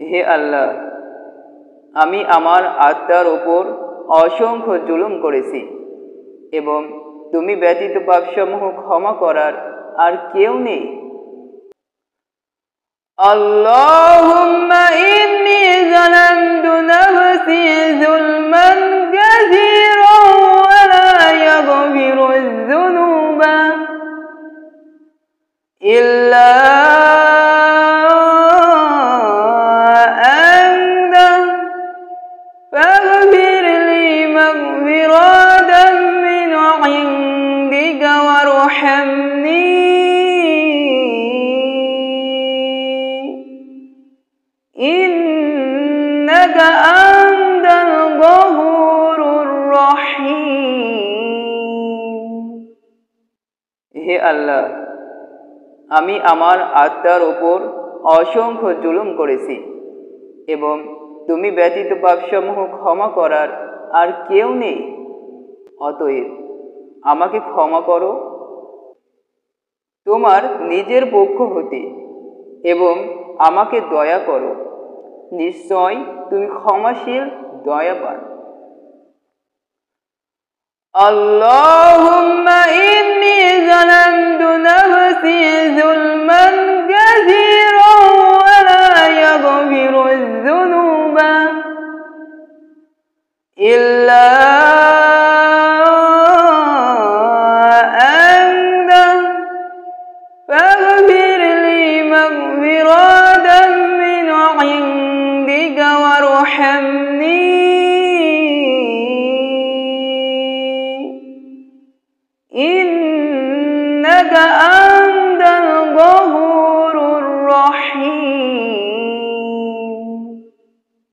হে আল্লাহ, আমি আমার আত্মার ওপর অসংখ্য জুলুম করেছি এবং তুমি ব্যতীত পাপসমূহ ক্ষমা করার আর কেউ নেই। আল্লাহুম্মা ইন্নী যালামতু নাফসি যুলমান কাসীরান ওয়া লা ইয়াগফিরুয যুনুবা ইল্লা আনতা ফাগফির লি মাগফিরাতাম মিন ইনদিকা ওয়ারহামনি ইন্নাকা আনতাল গফুরুর রহিম। হে আল্লাহ, আমি আমার আত্মার ওপর অসংখ্য জুলুম করেছি এবং তুমি ব্যতীত পাপসমূহ ক্ষমা করার আর কেউ নেই। অতএব আমাকে ক্ষমা করো তোমার নিজের পক্ষ হতে এবং আমাকে দয়া করো, নিশ্চয় তুমি ক্ষমাশীল দয়াবান। আল্লাহুম্মা ইন্নী যালামতু নাফসি